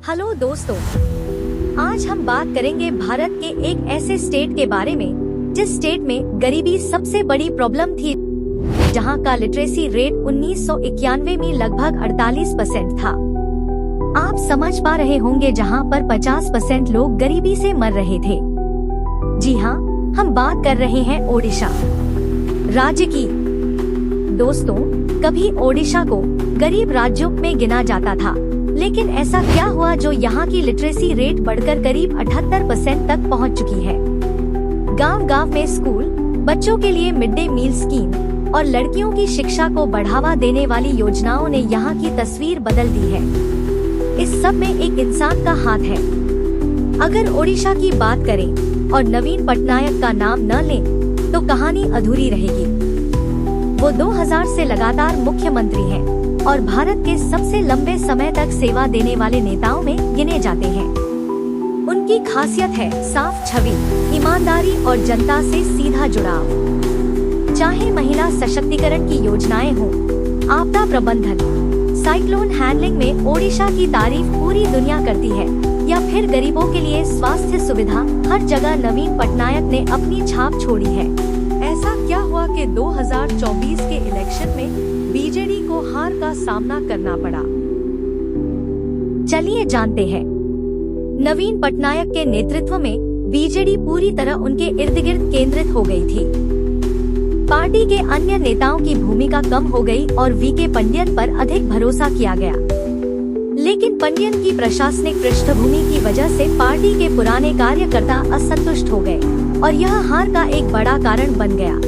Hello दोस्तों, आज हम बात करेंगे भारत के एक ऐसे स्टेट के बारे में जिस स्टेट में गरीबी सबसे बड़ी प्रॉब्लम थी, जहां का लिटरेसी रेट 1991 में लगभग 48% था। आप समझ पा रहे होंगे जहां पर 50% लोग गरीबी से मर रहे थे। जी हाँ, हम बात कर रहे हैं ओडिशा राज्य की। दोस्तों, कभी ओडिशा को गरीब राज्यों में गिना जाता था, लेकिन ऐसा क्या हुआ जो यहाँ की लिटरेसी रेट बढ़कर करीब 78% तक पहुँच चुकी है। गांव-गांव में स्कूल, बच्चों के लिए मिड डे मील स्कीम और लड़कियों की शिक्षा को बढ़ावा देने वाली योजनाओं ने यहाँ की तस्वीर बदल दी है। इस सब में एक इंसान का हाथ है। अगर ओडिशा की बात करें और नवीन पटनायक का नाम न लें, तो कहानी अधूरी रहेगी। वो 2000 से लगातार मुख्यमंत्री हैं और भारत के सबसे लंबे समय तक सेवा देने वाले नेताओं में गिने जाते हैं। उनकी खासियत है साफ छवि, ईमानदारी और जनता से सीधा जुड़ाव। चाहे महिला सशक्तिकरण की योजनाएं हों, आपदा प्रबंधन, साइक्लोन हैंडलिंग में ओडिशा की तारीफ पूरी दुनिया करती है, या फिर गरीबों के लिए स्वास्थ्य सुविधा, हर जगह नवीन पटनायक ने अपनी छाप छोड़ी है। ऐसा क्या हुआ कि 2024 के इलेक्शन में बीजेडी को हार का सामना करना पड़ा? चलिए जानते हैं। नवीन पटनायक के नेतृत्व में बीजेडी पूरी तरह उनके इर्द गिर्द केंद्रित हो गई थी। पार्टी के अन्य नेताओं की भूमिका कम हो गई और वीके पंडियन पर अधिक भरोसा किया गया। लेकिन पंडियन की प्रशासनिक पृष्ठभूमि की वजह से पार्टी के पुराने कार्यकर्ता असंतुष्ट हो गए और यह हार का एक बड़ा कारण बन गया।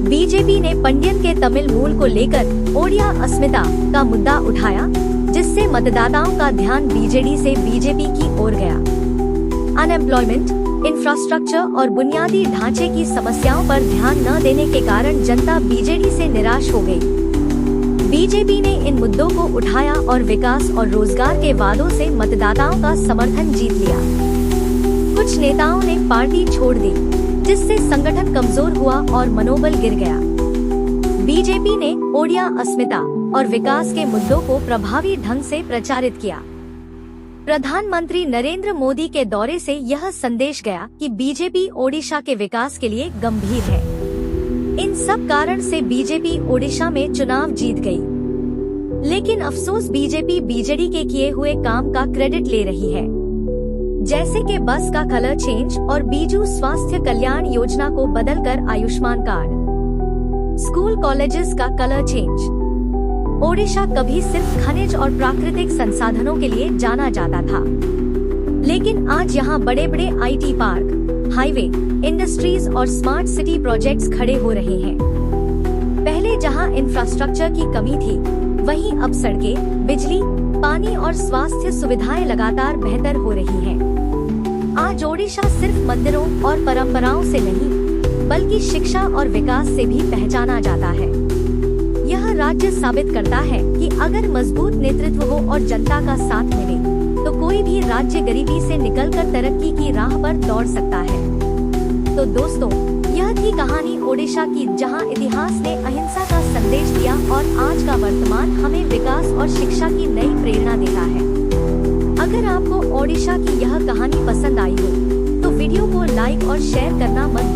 बीजेपी ने पंडियन के तमिल मूल को लेकर ओडिया अस्मिता का मुद्दा उठाया, जिससे मतदाताओं का ध्यान बीजेडी से बीजेपी की ओर गया। अनएम्प्लॉयमेंट, इंफ्रास्ट्रक्चर और बुनियादी ढांचे की समस्याओं पर ध्यान न देने के कारण जनता बीजेडी से निराश हो गई। बीजेपी ने इन मुद्दों को उठाया और विकास और रोजगार के वादों से मतदाताओं का समर्थन जीत लिया। कुछ नेताओं ने पार्टी छोड़ दी, जिससे संगठन कमजोर हुआ और मनोबल गिर गया। बीजेपी ने ओडिया अस्मिता और विकास के मुद्दों को प्रभावी ढंग से प्रचारित किया। प्रधानमंत्री नरेंद्र मोदी के दौरे से यह संदेश गया कि बीजेपी ओडिशा के विकास के लिए गंभीर है। इन सब कारण से बीजेपी ओडिशा में चुनाव जीत गई। लेकिन अफसोस, बीजेपी बीजेडी के किए हुए काम का क्रेडिट ले रही है, जैसे कि बस का कलर चेंज और बीजू स्वास्थ्य कल्याण योजना को बदलकर आयुष्मान कार्ड, स्कूल कॉलेजेस का कलर चेंज। ओडिशा कभी सिर्फ खनिज और प्राकृतिक संसाधनों के लिए जाना जाता था, लेकिन आज यहाँ बड़े बड़े आईटी पार्क, हाईवे, इंडस्ट्रीज और स्मार्ट सिटी प्रोजेक्ट्स खड़े हो रहे हैं। पहले जहाँ इंफ्रास्ट्रक्चर की कमी थी, वहीं अब सड़कें, बिजली, पानी और स्वास्थ्य सुविधाएं लगातार बेहतर हो रही हैं। आज ओडिशा सिर्फ मंदिरों और परंपराओं से नहीं, बल्कि शिक्षा और विकास से भी पहचाना जाता है। यह राज्य साबित करता है कि अगर मजबूत नेतृत्व हो और जनता का साथ मिले, तो कोई भी राज्य गरीबी से निकलकर तरक्की की राह पर दौड़ सकता है। तो दोस्तों, यह थी कहानी ओडिशा की, जहां इतिहास ने अहिंसा का संदेश दिया और आज का वर्तमान हमें विकास और शिक्षा की नई प्रेरणा देता है। अगर आपको ओडिशा की यह कहानी पसंद आई हो, तो वीडियो को लाइक और शेयर करना मत